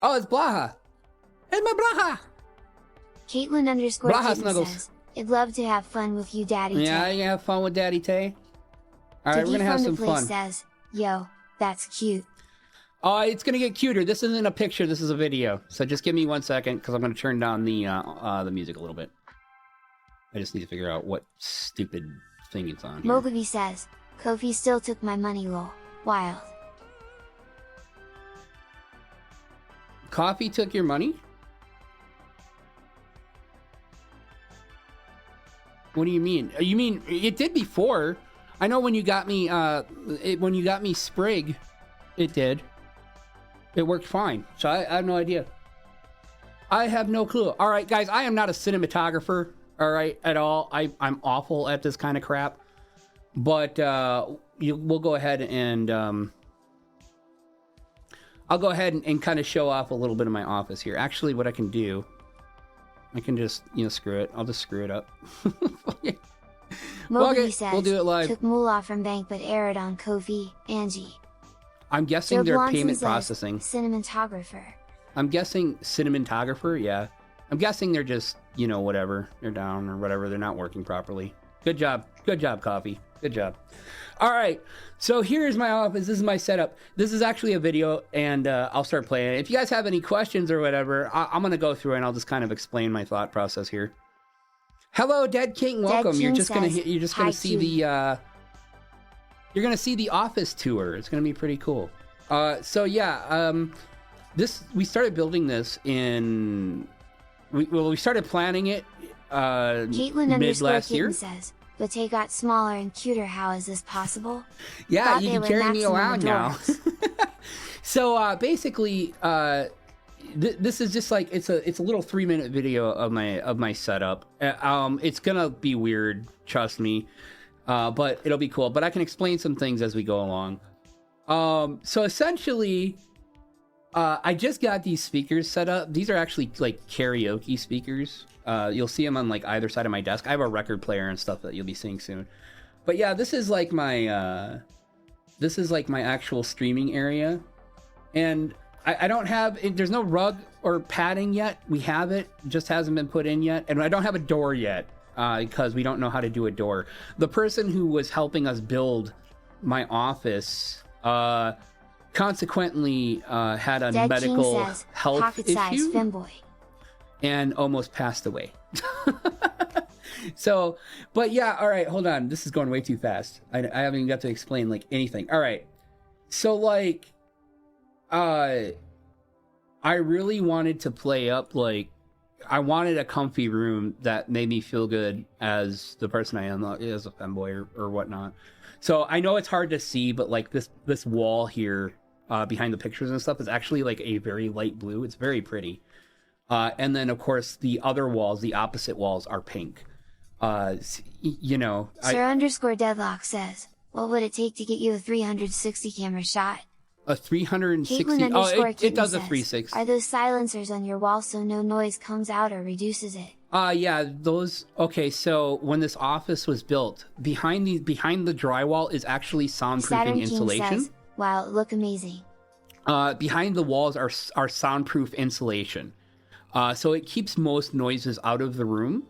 Oh, it's Blaha. It's my Blaha. Caitlin underscore Kitten says, I'd love to have fun with you, Daddy Tay. Yeah, you have fun with Daddy Tay. All right, we're gonna have some fun. Says, yo, that's cute. It's gonna get cuter. This isn't a picture. This is a video. So just give me 1 second, because I'm gonna turn down the music a little bit. I just need to figure out what stupid thing it's on here. Mogavi says, Kofi still took my money, lol. Wild. Coffee took your money? What do you mean? You mean it did before? I know when you got me when you got me Sprig, it did. It worked fine. So I have no idea. I have no clue. All right, guys, I am not a cinematographer, all right, at all. I'm awful at this kind of crap. But we'll go ahead and I'll go ahead and kind of show off a little bit of my office here. Actually, what I can do, I can just, screw it. I'll just screw it up. Moby says, we'll do it live. Took moolah from bank but aired on Kofi, Angie. I'm guessing they're payment processing. Cinematographer. I'm guessing cinematographer, yeah. I'm guessing they're just, whatever. They're down or whatever. They're not working properly. Good job. Good job, Coffee. Good job. All right. So here's my office. This is my setup. This is actually a video, and I'll start playing it. If you guys have any questions or whatever, I'm going to go through and I'll just kind of explain my thought process here. Hello, Dead King. Welcome. Dead You're King just going says, to you're just going to see the you're going to see the office tour. It's going to be pretty cool. So yeah, we started building this in we started planning it mid last year. Says, but they got smaller and cuter. How is this possible? Yeah, Thought you can carry me around now. So basically, this is just like it's a little 3-minute video of my setup. It's gonna be weird, trust me, but it'll be cool. But I can explain some things as we go along. So essentially, I just got these speakers set up. These are actually like karaoke speakers. You'll see them on like either side of my desk. I have a record player and stuff that you'll be seeing soon. But yeah, this is like my actual streaming area. And I don't have, there's no rug or padding yet. We have it, just hasn't been put in yet. And I don't have a door yet, because we don't know how to do a door. The person who was helping us build my office, consequently, had a medical health issue. Femboy. And almost passed away. So, but yeah, all right, hold on. This is going way too fast. I haven't even got to explain like anything. All right. So like, I really wanted to play up, like, I wanted a comfy room that made me feel good as the person I am, as a femboy or whatnot. So I know it's hard to see, but like this wall here, behind the pictures and stuff is actually like a very light blue. It's very pretty. And then, of course, the other walls, the opposite walls, are pink. Sir underscore Deadlock says, what would it take to get you a 360 camera shot? A 360? Oh, it does a 360. Are those silencers on your wall so no noise comes out or reduces it? Yeah, those... Okay, so when this office was built, behind the drywall is actually soundproofing insulation. Says, wow, it look amazing. Behind the walls are soundproof insulation. So it keeps most noises out of the room,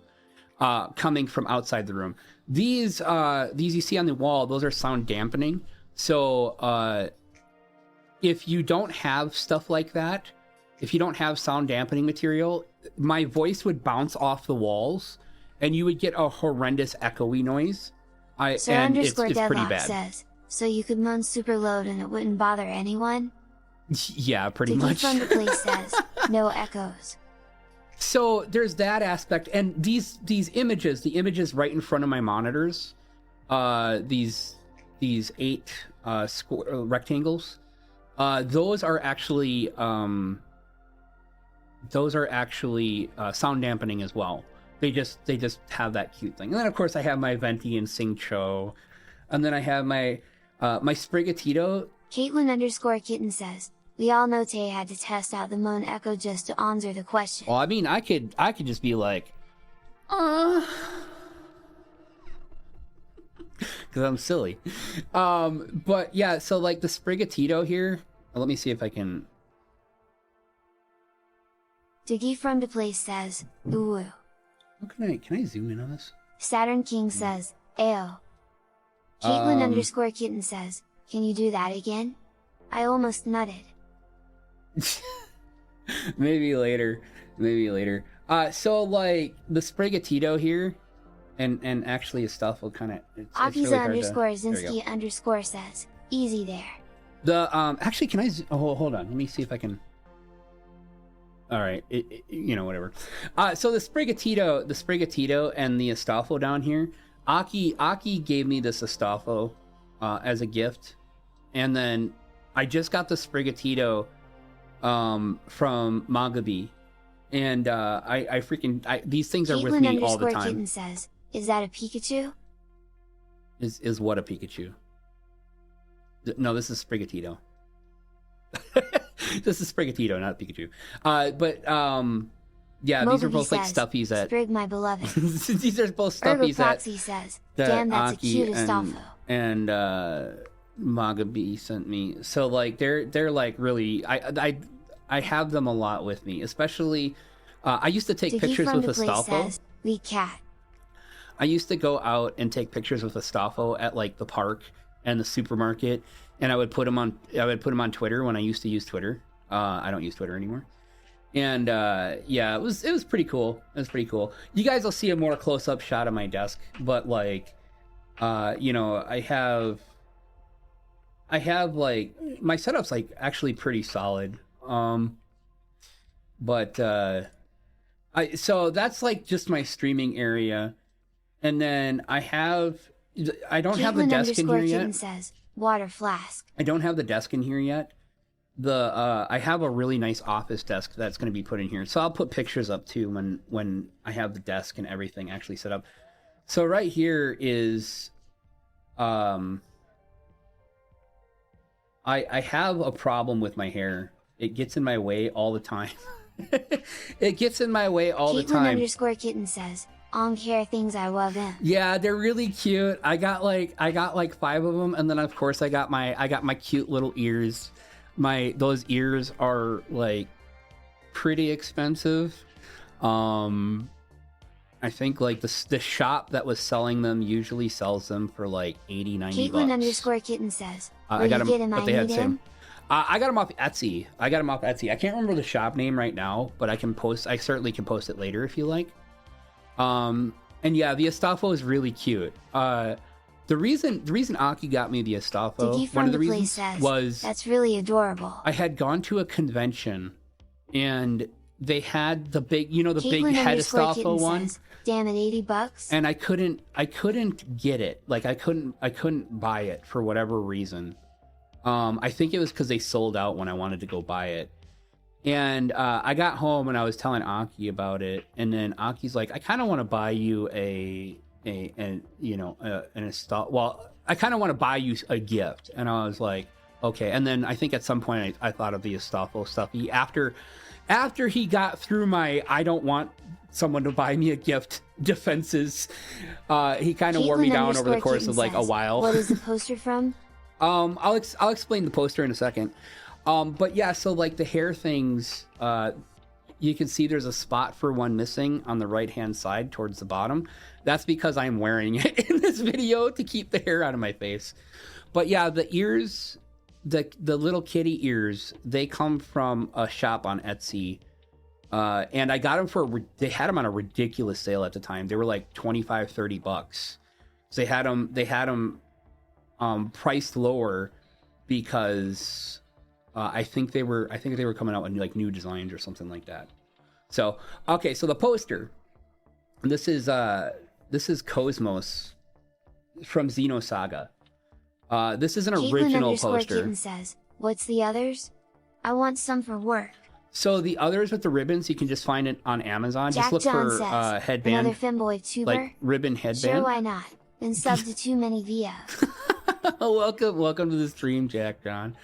coming from outside the room. These you see on the wall, those are sound dampening. So if you don't have stuff like that, if you don't have sound dampening material, my voice would bounce off the walls, and you would get a horrendous echoey noise. Sir and underscore it's pretty bad. Says, so you could moan super loud and it wouldn't bother anyone? Yeah, pretty much. From the place says, no echoes. So there's that aspect, and these images, the images right in front of my monitors, these 8 rectangles, those are actually sound dampening as well. They just have that cute thing. And then of course I have my Venti and Sing Cho, and then I have my my Sprigatito. Caitlin underscore Kitten says, we all know Tay had to test out the moan echo just to answer the question. Well, I mean, I could just be like, because I'm silly. But yeah, so like the Sprigatito here, let me see if I can. Diggy from the place says, ooh. Can I zoom in on this? Saturn King says, ayo. Caitlin underscore kitten says, can you do that again? I almost nutted. Maybe later. So like the Sprigatito here, and actually his stuff will kind of. Akiza underscore Zinski underscore says, easy there. The actually, can I? Oh, hold on. Let me see if I can. All right, whatever. So the Sprigatito and the Astolfo down here. Aki gave me this Astolfo as a gift, and then I just got the Sprigatito from Magabi, and these things are Caitlin with me all the time. Kitten says, is that a Pikachu? Is what a Pikachu? No, this is Sprigatito. This is Sprigatito, not Pikachu. Yeah, Moby these are both says, like stuffies that. Sprig, my beloved. These are both stuffies that. Says, damn, that's Aki a cute Astolfo. And Magabi sent me. So like they're like really. I have them a lot with me, especially. I used to take pictures with Astolfo. Says, Lee Cat. I used to go out and take pictures with Astolfo at like the park and the supermarket, and I would put them on Twitter when I used to use Twitter. I don't use Twitter anymore. And yeah, it was pretty cool. It was pretty cool. You guys will see a more close-up shot of my desk, but like I have like my setup's like actually pretty solid. So that's like just my streaming area, and then I don't have the desk in here yet. Says, water flask. I don't have the desk in here yet. I have a really nice office desk that's going to be put in here, so I'll put pictures up too when I have the desk and everything actually set up. So right here is I have a problem with my hair. It gets in my way all the time. It gets in my way all the time. Caitlin underscore kitten says, on hair things I love them. Yeah, they're really cute. I got like 5 of them, and then of course I got my cute little ears. Those ears are like pretty expensive. I think like the shop that was selling them usually sells them for like $80-$90. Caitlin underscore kitten says, I got them, but they had him? I got them off Etsy. I can't remember the shop name right now, but I certainly can post it later if you like. And yeah, the Astolfo is really cute. The reason Aki got me the Astolfo, one of the reasons was that's really adorable. I had gone to a convention and they had the big, the big head Astolfo one. Says, damn it, $80. And I couldn't get it. Like I couldn't buy it for whatever reason. I think it was because they sold out when I wanted to go buy it. And I got home and I was telling Aki about it, and then Aki's like, I kind of want to buy you an Astolfo. Well, I kind of want to buy you a gift, and I was like, okay. And then I think at some point I thought of the Astolfo stuff. After he got through my I don't want someone to buy me a gift defenses, he kind of wore me down over the course of like a while. What is the poster from? I'll explain the poster in a second. But yeah, so like the hair things, you can see there's a spot for one missing on the right-hand side towards the bottom. That's because I'm wearing it in this video to keep the hair out of my face. But yeah, the ears, the little kitty ears, they come from a shop on Etsy. And I got them they had them on a ridiculous sale at the time. They were like $25-$30. So they had them priced lower because I think they were coming out with like new designs or something like that. So okay, so the poster. This is Cosmos from Xenosaga. This is an original poster. Kitten says, "What's the others? I want some for work." So the others with the ribbons, you can just find it on Amazon. Jack just look John for says, headband. Another Femboy tuber. Like ribbon headband. Sure, why not? Been subbed to too many videos. welcome to the stream, Jack John.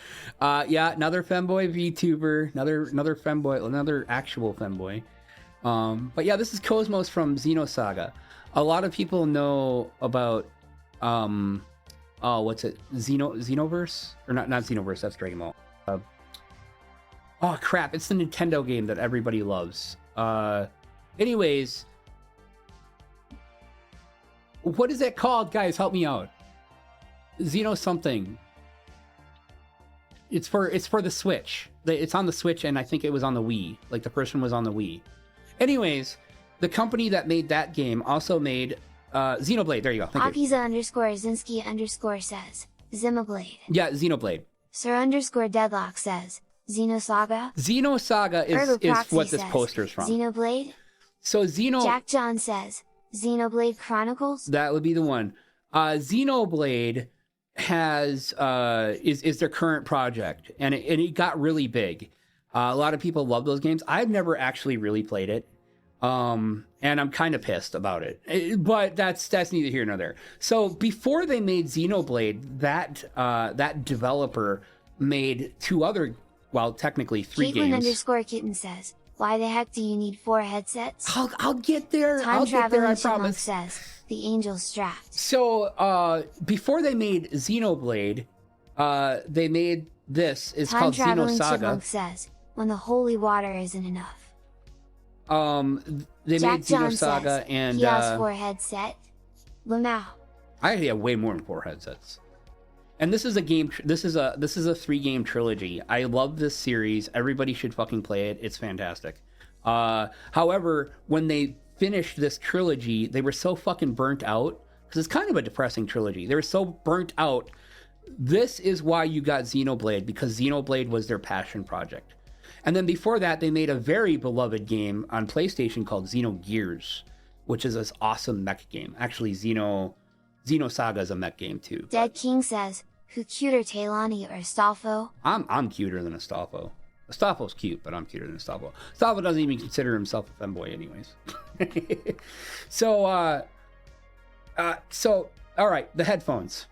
Yeah, another Femboy VTuber, another Femboy, another actual Femboy. But yeah, this is Cosmos from Xenosaga. A lot of people know about what's it? Xenoverse? Or not Xenoverse, that's Dragon Ball. Oh crap, it's the Nintendo game that everybody loves. Anyways, what is it called, guys? Help me out. Xeno something. It's for the Switch. It's on the Switch, and I think it was on the Wii. Like, the first one was on the Wii. Anyways, the company that made that game also made Xenoblade. There you go. Thank you. Akiza_Zinski_ says Xenoblade. Yeah, Xenoblade. Sir_Deadlock says Xenosaga. Xenosaga is what this poster is from. Xenoblade. So Jack John says Xenoblade Chronicles. That would be the one. Xenoblade has is their current project, and it got really big. A lot of people love those games. I've never actually really played it, and I'm kind of pissed about it. But that's neither here nor there. So before they made Xenoblade, that developer made two other, well, technically three games. Caitlin_Kitten says, why the heck do you need 4 headsets? I'll get there. I'll get there, I promise. Says, the Angel Strapped. So, before they made Xenoblade, they made this. It's called Xenosaga. Says, when the holy water isn't enough. They made Xenosaga, and he has 4 headset. Lamau. I have way more than 4 headsets. And this is a game. This is a 3-game trilogy. I love this series. Everybody should fucking play it. It's fantastic. However, when they finished this trilogy, they were so fucking burnt out, because it's kind of a depressing trilogy. They were so burnt out. This is why you got Xenoblade, because Xenoblade was their passion project. And then before that, they made a very beloved game on PlayStation called Xenogears, which is this awesome mech game. Actually, Xenosaga is a mech game too. Dead King says, who cuter, Teilani or Astolfo? I'm cuter than Astolfo. Astolfo's cute, but I'm cuter than Astolfo. Astolfo doesn't even consider himself a femboy anyways. So, all right, the headphones.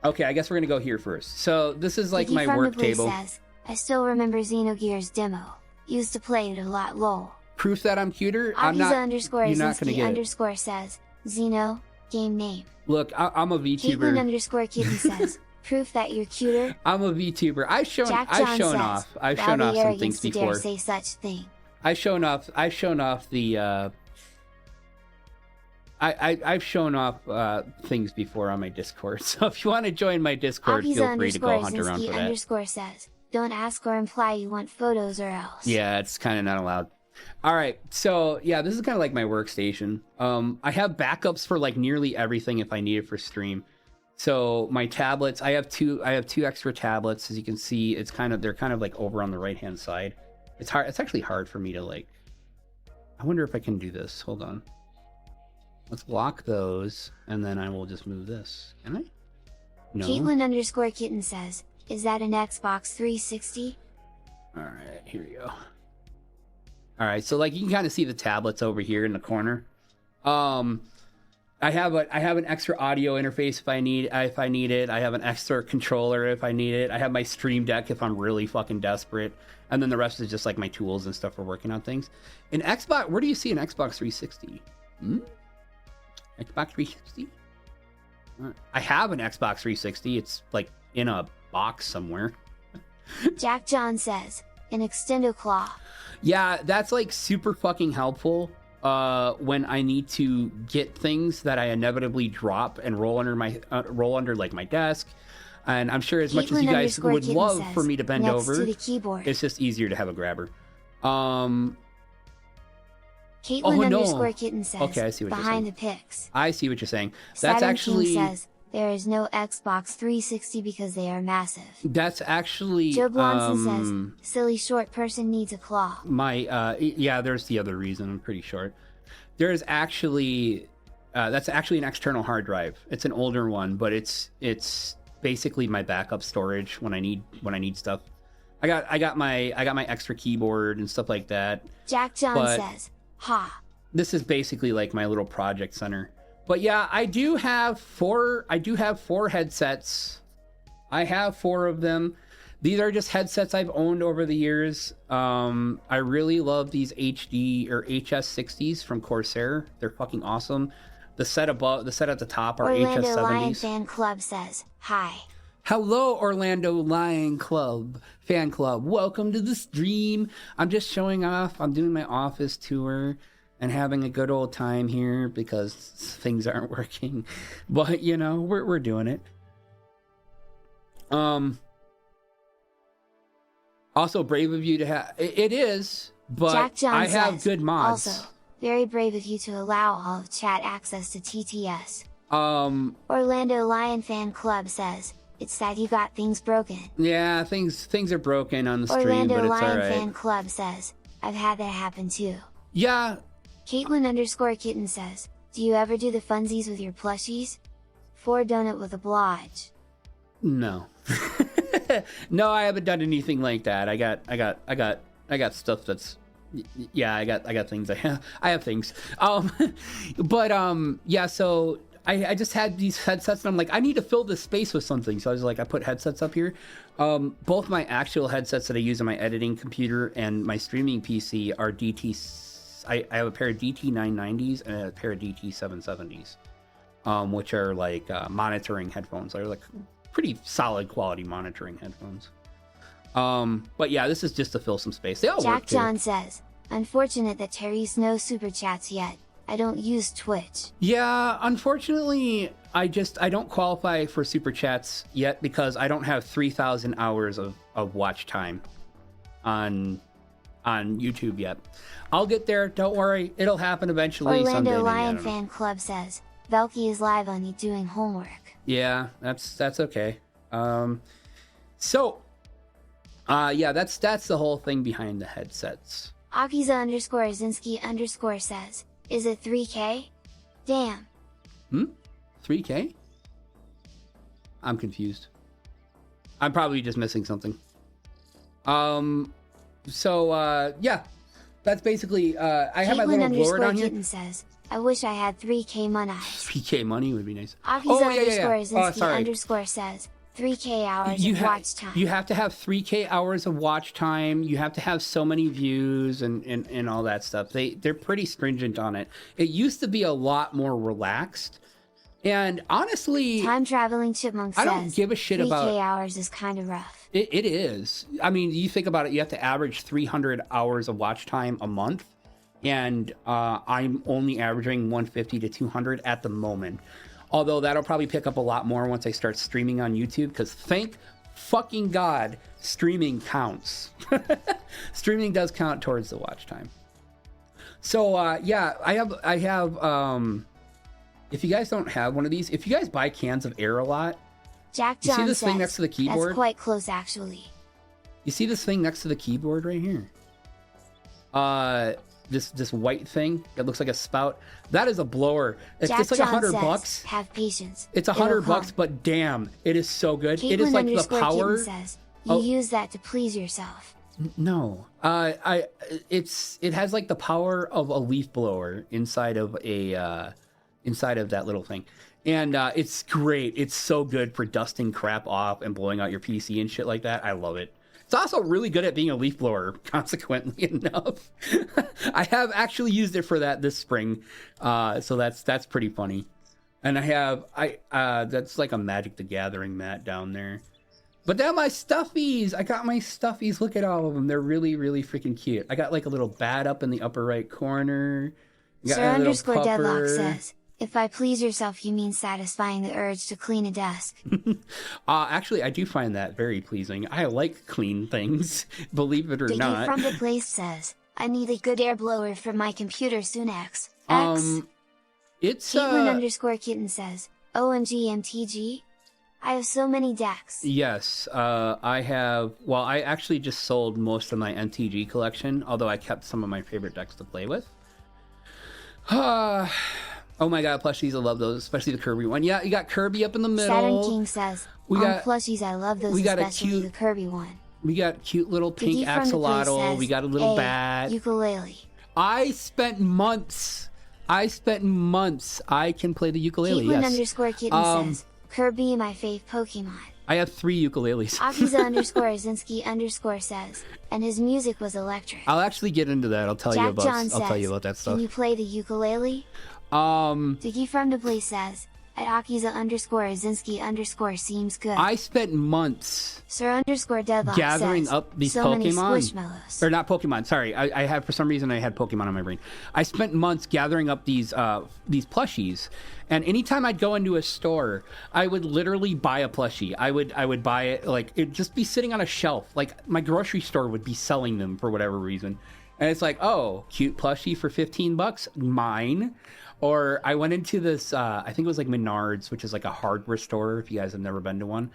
Okay, I guess we're gonna go here first. So this is like my work table. Says, I still remember Xenogears demo. Used to play it a lot, lol. Proof that I'm cuter? I'm not. You're not gonna get it. Says, Xeno, game name. Look, I'm a VTuber. Caitlin_Kitten says, proof that you're cuter. I'm a VTuber. I've shown off some things before. Dare say such thing. I've shown off the I've shown off things before on my Discord. So if you want to join my Discord, feel free to go hunt around for that. Says, don't ask or imply you want photos or else. Yeah, it's kind of not allowed. All right, so yeah, this is kind of like my workstation. I have backups for like nearly everything if I need it for stream. So my tablets, I have two extra tablets. As you can see, they're kind of like over on the right hand side. It's hard. It's actually hard for me to like. I wonder if I can do this. Hold on. Let's lock those, and then I will just move this. Can I? No. Caitlin_Kitten says, is that an Xbox 360? All right, here we go. All right, so like you can kind of see the tablets over here in the corner. I have an extra audio interface if I need it. I have an extra controller if I need it. I have my Stream Deck if I'm really fucking desperate, and then the rest is just like my tools and stuff for working on things. In Xbox, where do you see an Xbox 360? Xbox 360? I have an Xbox 360. It's like in a box somewhere. Jack John says, an Extendo Claw. Yeah, that's like super fucking helpful when I need to get things that I inevitably drop and roll under like my desk. And I'm sure as much as you guys would love for me to bend over, it's just easier to have a grabber. Caitlin_Kitten says, okay, I see what behind you're saying. The pics. I see what you're saying. That's actually says, there is no Xbox 360 because they are massive. That's actually Joe Blonson says, silly short person needs a claw. Yeah, there's the other reason. I'm pretty short. There's actually that's actually an external hard drive. It's an older one, but it's basically my backup storage when I need stuff. I got my extra keyboard and stuff like that. Jack John says, ha. This is basically like my little project center. But yeah, I do have 4 headsets. I have 4 of them. These are just headsets I've owned over the years. I really love these HD or HS60s from Corsair. They're fucking awesome. The set at the top are Orlando HS70s. Lion Fan Club says, hi. Hello, Orlando Lion Club fan club. Welcome to the stream. I'm just showing off. I'm doing my office tour and having a good old time here because things aren't working. But, you know, we're doing it. Also brave of you to have... It is, but Jack John I have says, good mods. Also, very brave of you to allow all of chat access to TTS. Orlando Lion Fan Club says, it's sad you got things broken. Yeah, things are broken on the stream, Orlando but it's Lion alright. Fan Club says, I've had that happen too. Yeah. Caitlin_kitten says, do you ever do the funsies with your plushies? For donut with oblige. No. No, I haven't done anything like that. I got stuff that's, yeah, I got things. I have things. Yeah, so I just had these headsets and I'm like, I need to fill this space with something. So I was like, I put headsets up here. Both my actual headsets that I use on my editing computer and my streaming PC are I have a pair of DT990s and a pair of DT770s, which are like monitoring headphones. They're like pretty solid quality monitoring headphones. But yeah, this is just to fill some space. They all Jack work too. John says, unfortunate that Terry's no super chats yet. I don't use Twitch. Yeah, unfortunately, I don't qualify for super chats yet because I don't have 3,000 hours of watch time on YouTube yet. I'll get there. Don't worry. It'll happen eventually. Orlando someday, Lion Fan Club says, Velky is live on you doing homework. Yeah, that's okay. Yeah, that's the whole thing behind the headsets. Akiza_Azinski_ says, is it 3K? Damn. 3K? I'm confused. I'm probably just missing something. Yeah, that's basically, I have my little blower down here. Says, I wish I had 3K money. 3K money would be nice. Akiza_Azinski_ says, 3K hours of watch time. You have to have 3K hours of watch time. You have to have so many views and all that stuff. They're pretty stringent on it. It used to be a lot more relaxed. And honestly, Time Traveling Chipmunk says, I don't give a shit 3K about... 3K hours is kind of rough. It is. I mean, you think about it, you have to average 300 hours of watch time a month. And I'm only averaging 150 to 200 at the moment. Although that'll probably pick up a lot more once I start streaming on YouTube, because thank fucking God, streaming counts. Streaming does count towards the watch time. So yeah, I have if you guys don't have one of these, if you guys buy cans of air a lot, Jack you John see this says, thing next to the keyboard? That's quite close actually. You see this thing next to the keyboard right here? This white thing that looks like a spout, that is a blower. It's Jack just like John $100. Says, have patience. It's $100, but damn, it is so good. Caitlin it is like the power. Says, you use that to please yourself. No, it has like the power of a leaf blower inside of that little thing, and it's great. It's so good for dusting crap off and blowing out your PC and shit like that. I love it. It's also really good at being a leaf blower, consequently enough. I have actually used it for that this spring, so that's pretty funny. And that's like a Magic the Gathering mat down there. But then my stuffies, I got my stuffies. Look at all of them. They're really, really freaking cute. I got like a little bat up in the upper right corner. Sir_Deadlock says, if by please yourself you mean satisfying the urge to clean a desk. Actually, I do find that very pleasing. I like clean things, believe it or not. From the place says, I need a good air blower for my computer soon. It's Caitlin_kitten says, OMG MTG? I have so many decks. Yes, I have. Well, I actually just sold most of my MTG collection, although I kept some of my favorite decks to play with. Oh my god, plushies, I love those, especially the Kirby one. Yeah, you got Kirby up in the middle. Saturn King says, plushies, I love those, especially the Kirby one. We got cute little pink axolotl. We got a little bat. Ukulele. I spent months. I can play the ukulele, Caitlin_kitten says, Kirby, my fave Pokemon. I have 3 ukuleles. Akiza_Azinski_ says, and his music was electric. I'll actually get into that. I'll tell you about that stuff. Can you play the ukulele? Diggy from the place says, at Akiza_Azinski_ seems good. I spent months Sir_Deadlock gathering says, up these so Pokemon. Or not Pokemon, sorry. I had, for some reason, I had Pokemon on my brain. I spent months gathering up these plushies. And anytime I'd go into a store, I would literally buy a plushie. I would buy it, like, it'd just be sitting on a shelf. Like, my grocery store would be selling them for whatever reason. And it's like, oh, cute plushie for $15, mine. Or I went into this, I think it was like Menards, which is like a hardware store, if you guys have never been to one.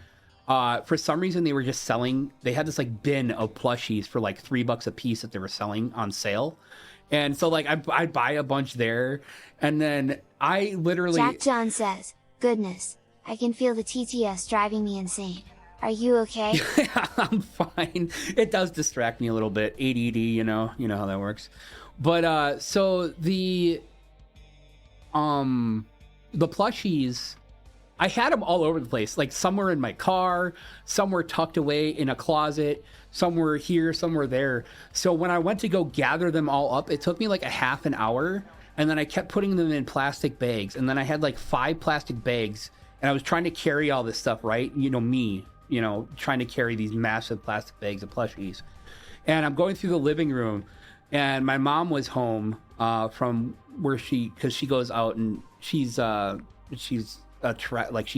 For some reason, they were just selling, they had this like bin of plushies for like $3 a piece that they were selling on sale. And so like I'd buy a bunch there. And then I literally... Jack John says, goodness, I can feel the TTS driving me insane. Are you okay? I'm fine. It does distract me a little bit. ADD, you know how that works. But so the plushies, I had them all over the place. Like some were in my car, some were tucked away in a closet, some were here, some were there. So when I went to go gather them all up, it took me like a half an hour. And then I kept putting them in plastic bags. And then I had like 5 plastic bags. And I was trying to carry all this stuff, right? Trying to carry these massive plastic bags of plushies. And I'm going through the living room. And my mom was home from where because she goes out and she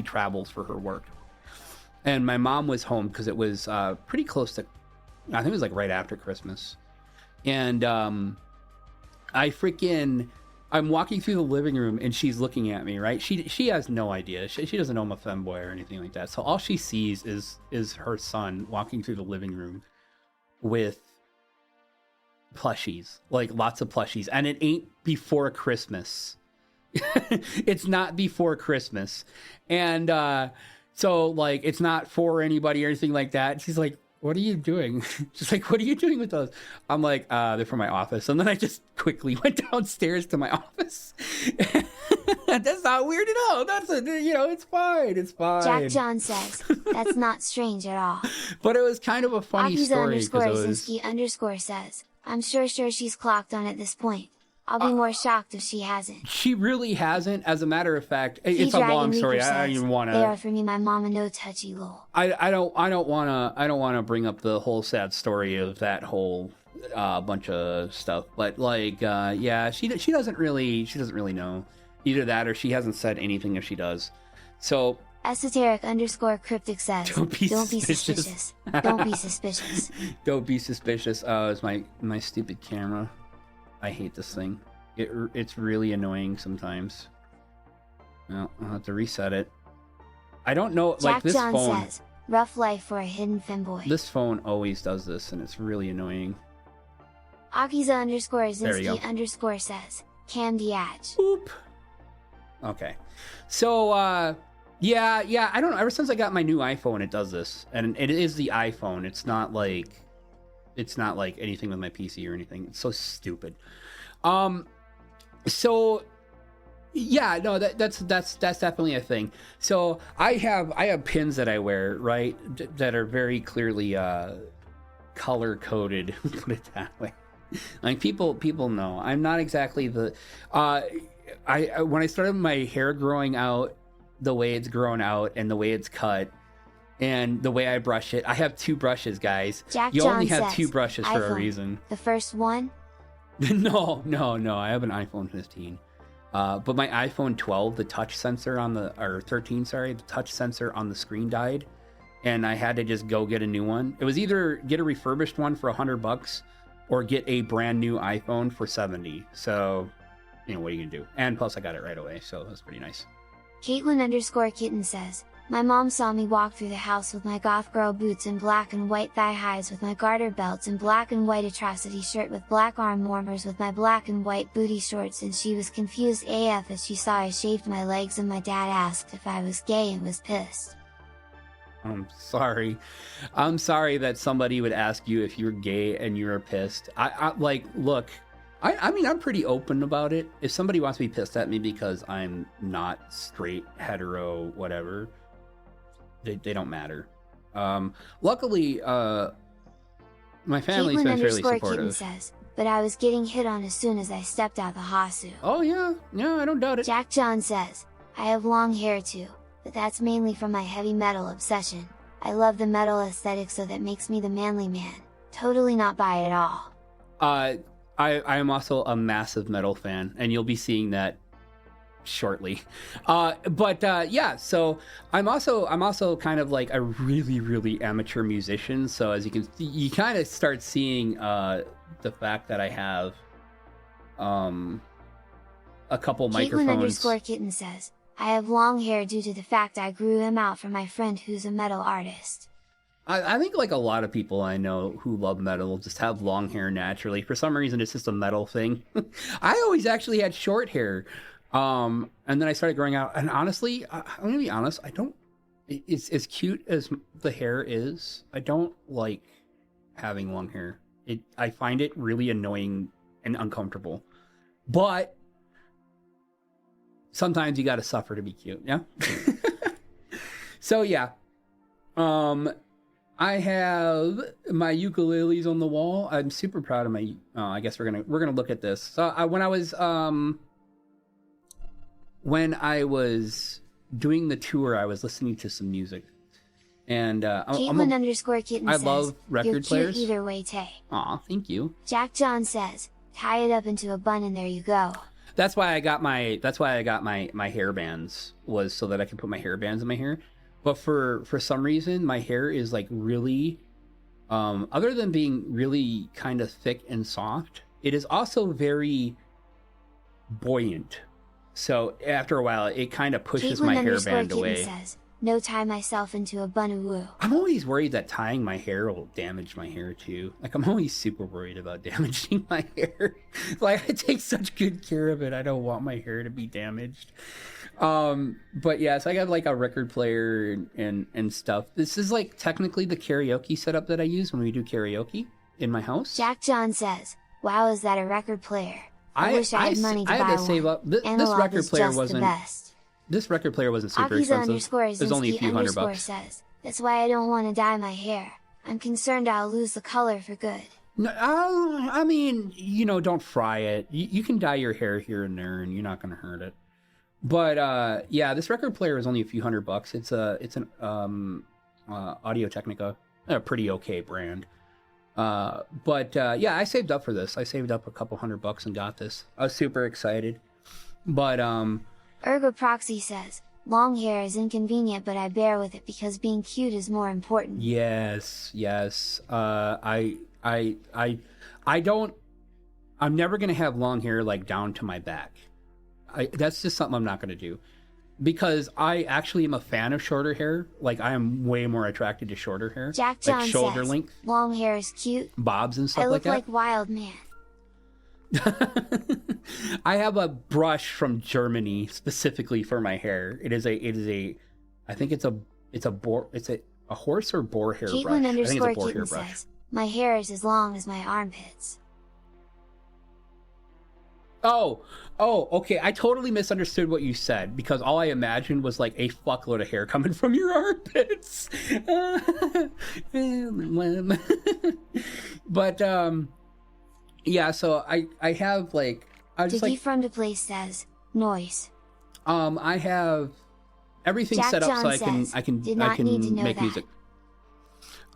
travels for her work. And my mom was home because it was pretty close to, I think it was like right after Christmas. And I'm walking through the living room and she's looking at me, right? She has no idea. She doesn't know I'm a femboy or anything like that. So all she sees is her son walking through the living room with plushies, like lots of plushies. And it ain't before Christmas. It's not before Christmas. And so like it's not for anybody or anything like that. She's like, what are you doing? She's like, what are you doing with those? I'm like, they're for my office. And then I just quickly went downstairs to my office. That's not weird at all. It's fine. It's fine. Jack John says, that's not strange at all. But it was kind of a funny story. Akiza_Azinski_ says, I'm sure she's clocked on at this point. I'll be more shocked if she hasn't. She really hasn't. As a matter of fact, it's a long story. I don't even want to. They are for me, my mama, no touchy lol. I don't want to bring up the whole sad story of that whole bunch of stuff. But like, yeah, she doesn't really know either that or she hasn't said anything if she does. So Esoteric_Cryptic says, don't be suspicious. Don't be suspicious. Don't be suspicious. Oh, it's my stupid camera. I hate this thing. It's really annoying sometimes. Well, I'll have to reset it. I don't know, like this phone. Jack John says, rough life for a hidden femboy. This phone always does this, and it's really annoying. Akiza_Azinski_ says, Cam Diage. Boop. Okay. So, yeah, I don't know. Ever since I got my new iPhone, it does this. And it is the iPhone. It's not like anything with my PC or anything. It's so stupid. So yeah, no, that's definitely a thing. So I have pins that I wear, right, that are very clearly color coded. Put it that way. Like people know I'm not exactly the when I started my hair growing out the way it's grown out and the way it's cut and the way I brush it. I have 2 brushes, guys. Jack you John only have says, 2 brushes for iPhone, a reason. The first one? No. I have an iPhone 15. But my iPhone 12, the touch sensor or 13, sorry, the touch sensor on the screen died. And I had to just go get a new one. It was either get a refurbished one for $100 or get a brand new iPhone for $70. So, what are you gonna do? And plus I got it right away. So that's pretty nice. Caitlin_Kitten says, my mom saw me walk through the house with my goth girl boots and black and white thigh highs with my garter belts and black and white atrocity shirt with black arm warmers with my black and white booty shorts, and she was confused AF as she saw I shaved my legs, and my dad asked if I was gay and was pissed. I'm sorry that somebody would ask you if you're gay and you're pissed. Look, I'm pretty open about it. If somebody wants to be pissed at me because I'm not straight, hetero, whatever, they don't matter. Luckily, my family's been fairly supportive. Says, but I was getting hit on as soon as I stepped out the Hasu. Oh yeah, I don't doubt it. Jack John says, I have long hair too, but that's mainly from my heavy metal obsession. I love the metal aesthetic, so that makes me the manly man. Totally not bi at all. I am also a massive metal fan, and you'll be seeing that shortly. Yeah, so I'm also kind of like a really amateur musician. So as you can see, you kind of start seeing the fact that I have a couple microphones. Caitlin_Kitten says, I have long hair due to the fact I grew them out from my friend who's a metal artist. I think like a lot of people I know who love metal just have long hair naturally. For some reason, it's just a metal thing. I always actually had short hair. And then I started growing out. And honestly, I'm going to be honest, it's as cute as the hair is. I don't like having long hair. I find it really annoying and uncomfortable. But sometimes you got to suffer to be cute. Yeah. So yeah. I have my ukuleles on the wall. I'm super proud of my. I guess we're gonna look at this. So when I was doing the tour, I was listening to some music, and Caitlin_Kitten I says, love record you're players. Cute either way, Tay. Aw, thank you. Jack John says, tie it up into a bun and there you go. That's why I got my hair bands, was so that I could put my hair bands in my hair. But for some reason, my hair is like really, other than being really kind of thick and soft, it is also very buoyant. So after a while, it kind of pushes my hairband away. Says, no, tie myself into a bun. I'm always worried that tying my hair will damage my hair too. Like, I'm always super worried about damaging my hair. Like, I take such good care of it. I don't want my hair to be damaged. But yeah, so I got like a record player and stuff. This is like technically the karaoke setup that I use when we do karaoke in my house. Jack John says, wow, is that a record player? I wish I had money to buy one. I had to save up. This record player wasn't the best. This record player wasn't super expensive. It was only a few $100. Says, that's why I don't want to dye my hair. I'm concerned I'll lose the color for good. No, I mean, don't fry it. You can dye your hair here and there, and you're not going to hurt it. But yeah, this record player is only a few $100. It's an Audio Technica, a pretty okay brand. But yeah, I saved up for this. I saved up a couple $100 and got this. I was super excited. But Ergo Proxy says, long hair is inconvenient, but I bear with it because being cute is more important. Yes. I'm never gonna have long hair like down to my back. That's just something I'm not gonna do. Because I actually am a fan of shorter hair. Like, I am way more attracted to shorter hair. Jack John like shoulder says, length. Long hair is cute. Bobs and stuff like that. I look like Wild Man. I have a brush from Germany specifically for my hair. It is a I think it's a horse or boar hair brush. I think it's a boar hair brush. Says, my hair is as long as my armpits. Oh, okay. I totally misunderstood what you said because all I imagined was like a fuckload of hair coming from your armpits. But yeah. So I have like Diggy from the place says noise. I have everything Jack set up John so says, I can make music.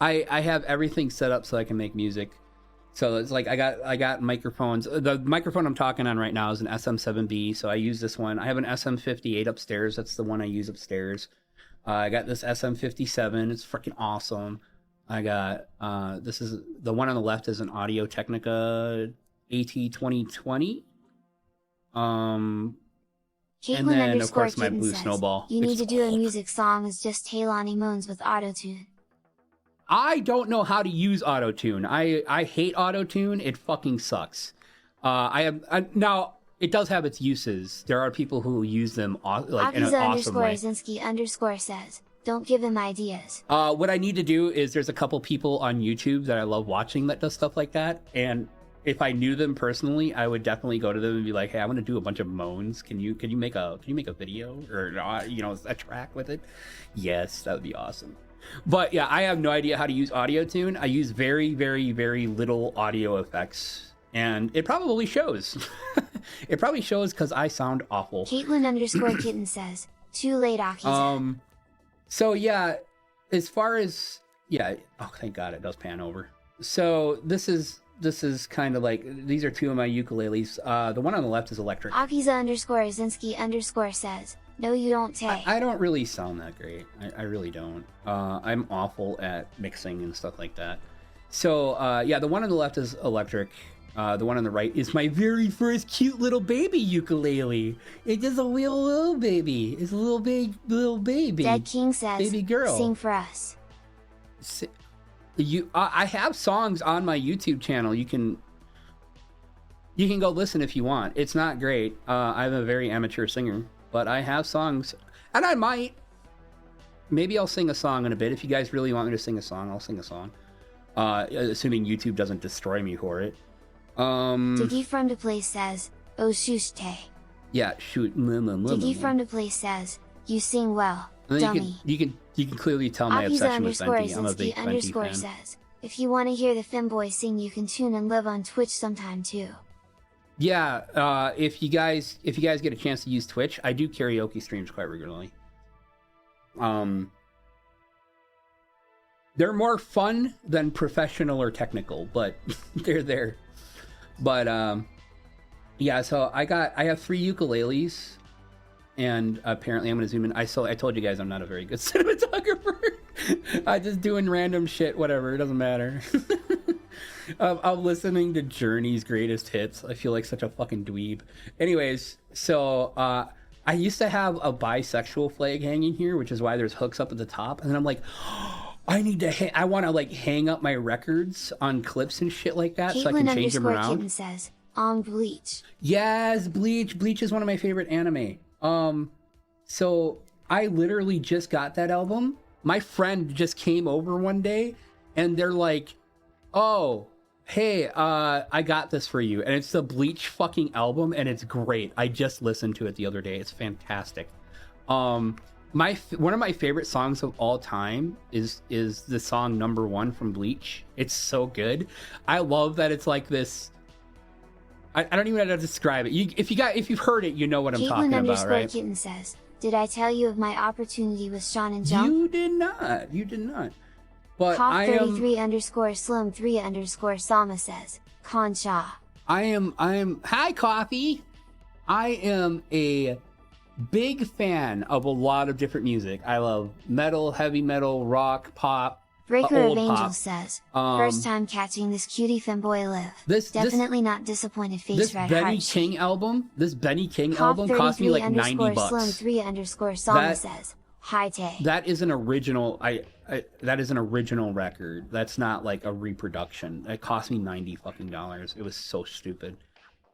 I have everything set up so I can make music. So it's like I got microphones. The microphone I'm talking on right now is an SM7B, so I use this one. I have an SM58 upstairs. That's the one I use upstairs. I got this SM57. It's freaking awesome. I got this is the one on the left is an Audio Technica AT2020. And then of course my Blue Snowball. You need to do a music song is just Teilani moans with autotune. I don't know how to use autotune. I hate autotune. It fucking sucks. Now it does have its uses. There are people who use them like in an awesome way. Akiza_Zinski_ says, don't give him ideas. What I need to do is there's a couple people on YouTube that I love watching that does stuff like that, and if I knew them personally, I would definitely go to them and be like, "Hey, I want to do a bunch of moans. Can you make a video or a track with it?" Yes, that would be awesome. But yeah, I have no idea how to use AudioTune. I use very, very, very little audio effects, and it probably shows. It probably shows because I sound awful. Caitlin_kitten says, too late, Akiza. So yeah, as far as, yeah, oh, thank God it does pan over. So this is kind of like, these are two of my ukuleles. The one on the left is electric. Akiza_Azinski_ says, no, you don't, Tay. I don't really sound that great. I really don't. I'm awful at mixing and stuff like that. So yeah, the one on the left is electric. The one on the right is my very first cute little baby ukulele. It's just a little baby. It's a little baby. Dead King says, baby girl. Sing for us. I have songs on my YouTube channel. You can go listen if you want. It's not great. I'm a very amateur singer, but I have songs, and I might. Maybe I'll sing a song in a bit. If you guys really want me to sing a song, I'll sing a song. Assuming YouTube doesn't destroy me for it. Diggy from the place says, oh shush Tay. Yeah, shoot. Diggy from the place says, you sing well, dummy. You can clearly tell my obsession with Venti. I'm a big Venti fan. Says, if you want to hear the Femboy sing, you can tune and live on Twitch sometime too. Yeah, if you guys get a chance to use Twitch, I do karaoke streams quite regularly. They're more fun than professional or technical, but they're there. But yeah, so I have 3 ukuleles, and apparently I'm gonna zoom in. I told you guys I'm not a very good cinematographer. I just doing random shit, whatever, it doesn't matter. I'm listening to Journey's greatest hits. I feel like such a fucking dweeb. Anyways, so I used to have a bisexual flag hanging here, which is why there's hooks up at the top, and then I'm like, I need to I want to like hang up my records on clips and shit like that, so I can change them around. Caitlin says, on Bleach. Yes, Bleach. Bleach is one of my favorite anime. So I literally just got that album. My friend just came over one day, and they're like, oh, hey, I got this for you. And it's the Bleach fucking album, and it's great. I just listened to it the other day. It's fantastic. One of my favorite songs of all time is the song #1 from Bleach. It's so good. I love that it's like this. I don't even know how to describe it. If you've heard it, you know what I'm talking about, right? Kitten says, did I tell you of my opportunity with Sean and Jump? You did not. But Cough 33_slim3_Sama says, Concha. I am. Hi, Coffee. I am a big fan of a lot of different music. I love metal, heavy metal, rock, pop. Breaker of Angels says, first time catching this cutie Femboy live. Definitely not disappointed. Face red heart. This Benny King album cost me like $90. Slim3_Sama says, hi Tay. That is an original. That is an original record. That's not like a reproduction. It cost me $90 fucking. It was so stupid.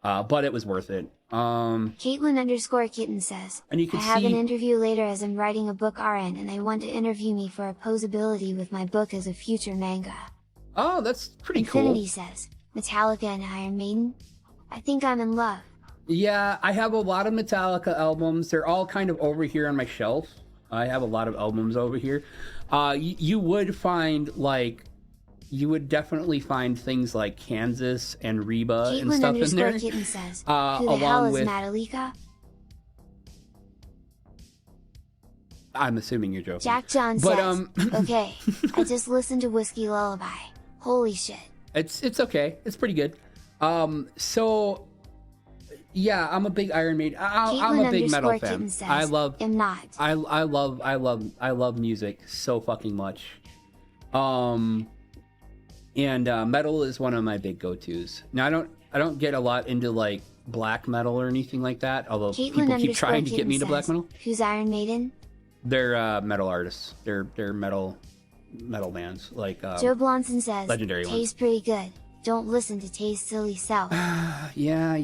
But it was worth it. Caitlin_kitten says, and you can I have an interview later as I'm writing a book RN and they want to interview me for opposability with my book as a future manga. Oh, that's pretty cool. Infinity says, Metallica and Iron Maiden? I think I'm in love. Yeah, I have a lot of Metallica albums. They're all kind of over here on my shelf. I have a lot of albums over here. You would definitely find things like Kansas and Reba Caitlin and stuff in there. Kitten says, who the hell is Metallica? I'm assuming you're joking. Jack John says, okay, I just listened to Whiskey Lullaby. Holy shit. It's okay. It's pretty good. So yeah, I'm a big Iron Maiden. I'm a big metal fan. Says, I love I love music so fucking much. And metal is one of my big go-tos. Now I don't get a lot into like black metal or anything like that, although people keep trying to get me into black metal. Who's Iron Maiden? They're metal artists. They're metal bands like Joe Blonson says, legendary ones. Tay's pretty good. Don't listen to Tay's silly self. Yeah.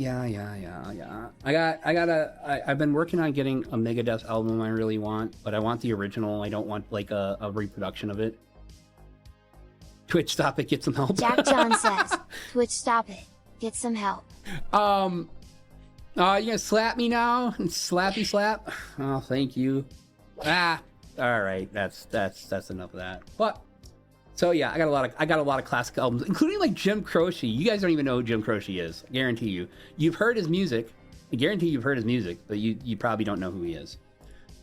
I've been working on getting a Megadeth album I really want, but I want the original. I don't want like a reproduction of it. Twitch, stop it, get some help. Jack John says, Twitch, stop it, get some help. You gonna slap me now? Slappy slap? Oh, thank you. All right, that's enough of that. But so yeah, I got a lot of classic albums, including like Jim Croce. You guys don't even know who Jim Croce is. I guarantee you. You've heard his music. I guarantee you've heard his music, but you probably don't know who he is.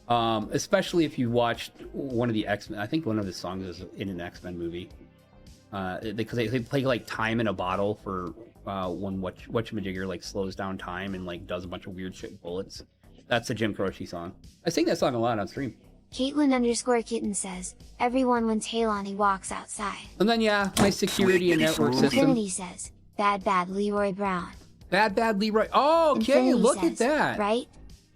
Especially if you watched one of the X-Men. I think one of his songs is in an X-Men movie. Because they play like Time in a Bottle for when whatchamajigger like slows down time and like does a bunch of weird shit with bullets. That's the Jim Croce song. I sing that song a lot on stream. Caitlin_Kitten says, everyone when Teilani walks outside. And then yeah, my security and network system. Infinity says, bad Leroy Brown. Bad Leroy. Oh, okay, Infinity look says, at that. Right?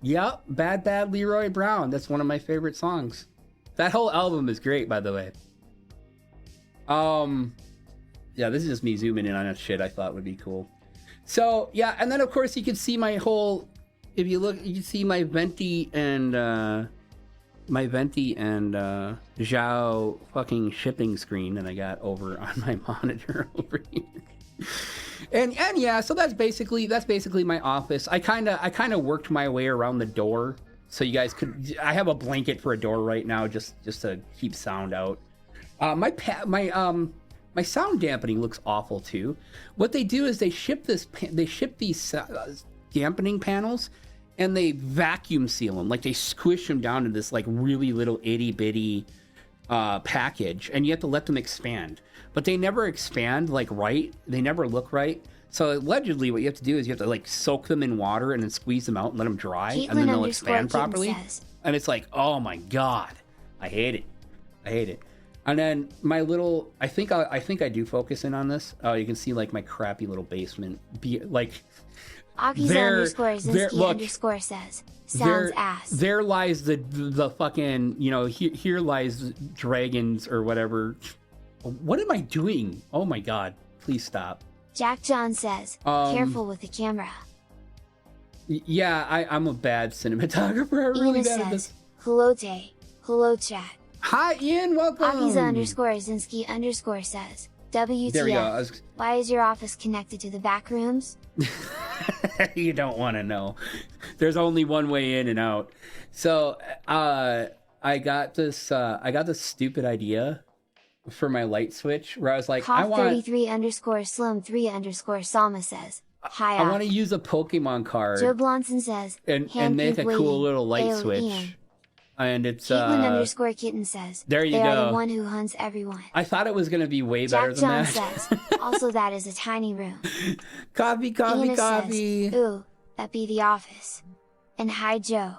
Yep, Bad Leroy Brown. That's one of my favorite songs. That whole album is great, by the way. Yeah, this is just me zooming in on that shit I thought would be cool. So yeah, and then of course you can see my whole. If you look, you can see my Venti and Zhao fucking shipping screen that I got over on my monitor over here. And yeah, so that's basically my office. I kind of worked my way around the door so you guys could. I have a blanket for a door right now just to keep sound out. My sound dampening looks awful too. What they do is they ship these dampening panels and they vacuum seal them, like they squish them down to this like really little itty bitty package, and you have to let them expand. But they never expand like right. They never look right. So allegedly, what you have to do is you have to like soak them in water and then squeeze them out and let them dry, and then they'll expand properly. And it's like, oh my god, I hate it. And then my little, I think I do focus in on this. Oh, you can see like my crappy little basement. Akiza_Zinski_ says, sounds ass. There lies the fucking, here lies dragons or whatever. What am I doing? Oh my god, please stop. Jack John says, careful with the camera. Yeah, I'm a bad cinematographer. I'm really bad at this. Hello Tay, hello chat. Hi Ian, welcome. Akiza_Zinski_ says, WTF, there we go. why is your office connected to the back rooms? You don't want to know. There's only one way in and out. So I got this stupid idea for my light switch where I was like, I want 33_Slim3_Salma says, hi. I want to use a Pokemon card. Joe Blonson says, and make a cool little light switch. Ian. And it's Caitlin_Kitten says, there you they go. are the one who hunts everyone. I thought it was gonna be way better than that. Jack John says, also that is a tiny room. Coffee. Says, ooh, that be the office. And hi Joe.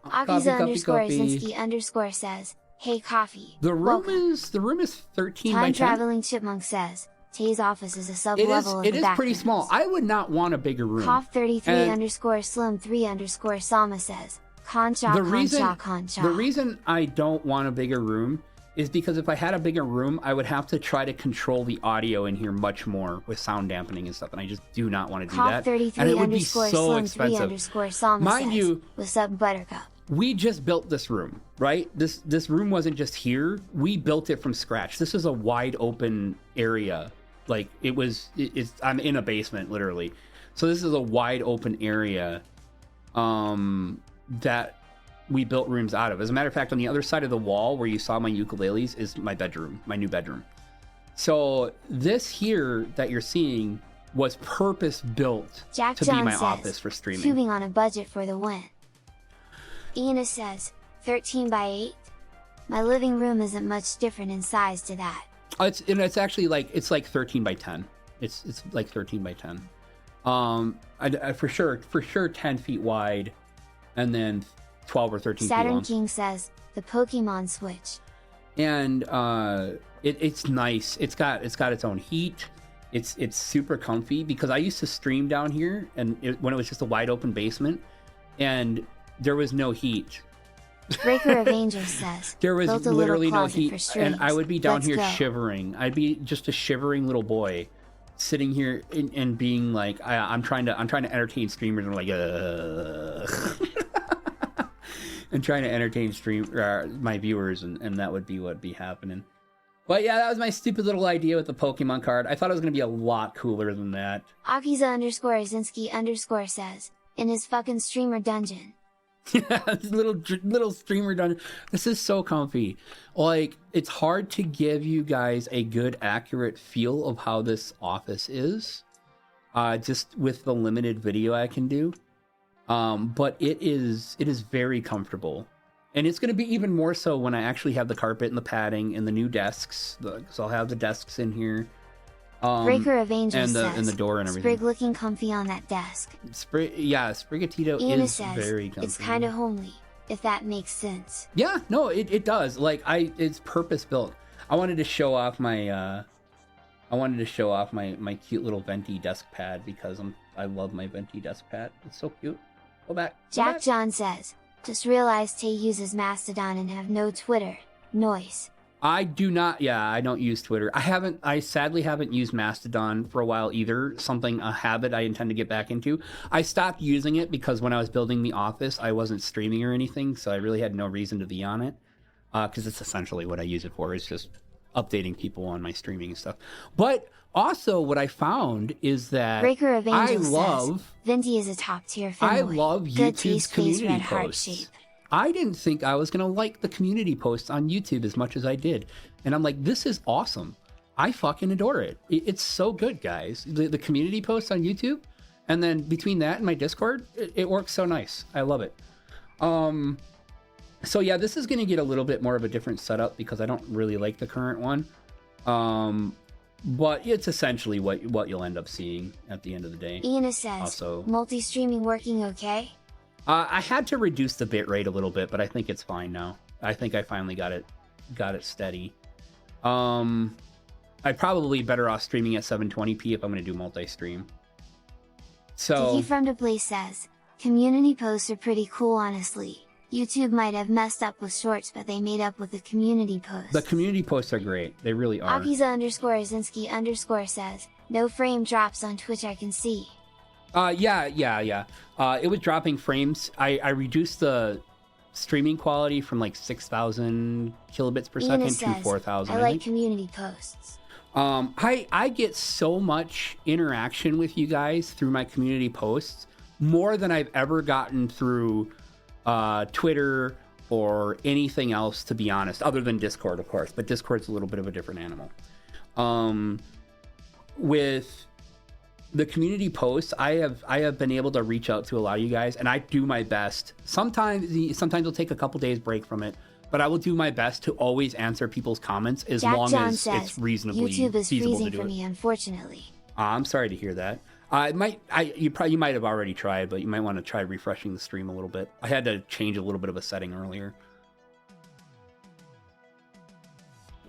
Akiza_Zinski_ says, hey coffee. The room is 13 by 10. Time traveling chipmunk says, Tay's office is a sub-level of the back. It is pretty small. I would not want a bigger room. Cough33_Slim3_Salma says, the reason I don't want a bigger room is because if I had a bigger room, I would have to try to control the audio in here much more with sound dampening and stuff, and I just do not want to do that. And it would be so expensive. Mind you, what's up, Buttercup? We just built this room, right? This room wasn't just here. We built it from scratch. This is a wide open area. Like I'm in a basement, literally. So this is a wide open area. That we built rooms out of. As a matter of fact, on the other side of the wall where you saw my ukuleles is my bedroom, my new bedroom. So this here that you're seeing was purpose built to be my office for streaming. Tubing on a budget for the win. Ina says, 13 by 8. My living room isn't much different in size to that. It's actually like 13 by 10. It's like 13 by 10. I for sure 10 feet wide. And then 12 or 13 feet long. Saturn King says, the Pokemon Switch. And it's nice. It's got its own heat. It's super comfy because I used to stream down here and when it was just a wide open basement and there was no heat. Breaker of Angels says, there was literally no heat and I would be down here shivering. I'd be just a shivering little boy sitting here and being like, I'm trying to entertain streamers and I'm like, and trying to entertain my viewers and that would be what be happening. But yeah, that was my stupid little idea with the Pokemon card. I thought it was gonna be a lot cooler than that. Akiza_Zinski_ says, in his fucking streamer dungeon. Yeah, little streamer dungeon. This is so comfy. Like, it's hard to give you guys a good, accurate feel of how this office is. just with the limited video I can do. But it is very comfortable. And it's going to be even more so when I actually have the carpet and the padding and the new desks. So I'll have the desks in here. Breaker of Angels and the door and everything. Sprig looking comfy on that desk. Sprigatito is says, very comfy. It's kind of homely, if that makes sense. Yeah, no, it does. Like it's purpose built. I wanted to show off my my cute little venti desk pad because I love my venti desk pad. It's so cute. Go back. Jack John says, just realized Tay uses Mastodon and have no Twitter. Noise. I do not. Yeah, I don't use Twitter. I sadly haven't used Mastodon for a while either. A habit I intend to get back into. I stopped using it because when I was building the office, I wasn't streaming or anything, so I really had no reason to be on it. Because it's essentially what I use it for. It's just updating people on my streaming and stuff. But also, what I found is that Breaker of Angels says, Venti is a top tier Femboy. I love YouTube's community posts. I didn't think I was going to like the community posts on YouTube as much as I did. And I'm like, this is awesome. I fucking adore it. It's so good, guys. The community posts on YouTube, and then between that and my Discord, it works so nice. I love it. So yeah, this is going to get a little bit more of a different setup because I don't really like the current one. But it's essentially what you'll end up seeing at the end of the day. Ian says, also, multi-streaming working okay? I had to reduce the bitrate a little bit, but I think it's fine now. I think I finally got it steady. I'd probably better off streaming at 720p if I'm going to do multi-stream. So Tiki from the Place says, community posts are pretty cool, honestly. YouTube might have messed up with shorts, but they made up with the community posts. The community posts are great. They really are. Akiza_Azinski_ says, no frame drops on Twitch I can see. Yeah. It was dropping frames. I reduced the streaming quality from like 6,000 kilobits per second to 4,000. I like community posts. I get so much interaction with you guys through my community posts, more than I've ever gotten through Twitter or anything else, to be honest, other than Discord, of course. But Discord's a little bit of a different animal. With the community posts, I have been able to reach out to a lot of you guys, and I do my best. Sometimes I'll take a couple days break from it, but I will do my best to always answer people's comments as long as it's reasonably YouTube is feasible freezing to do for it. me, unfortunately. I'm sorry to hear that. You might have already tried, but you might want to try refreshing the stream a little bit. I had to change a little bit of a setting earlier.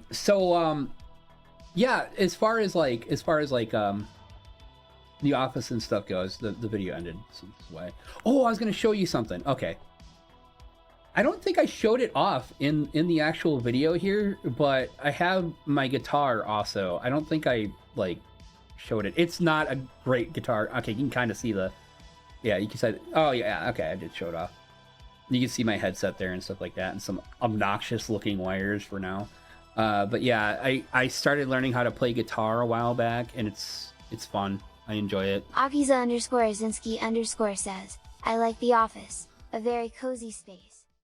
So yeah, as far as the office and stuff goes, the video ended some way. Oh, I was going to show you something. Okay. I don't think I showed it off in the actual video here, but I have my guitar also. I don't think I showed it. It's not a great guitar. Okay, you can kind of see you can say, oh yeah, okay, I did show it off. You can see my headset there and stuff like that, and some obnoxious looking wires for now. But yeah, I started learning how to play guitar a while back, and it's fun. I enjoy it. Akiza_Azinski_ says, I like the office. A very cozy space.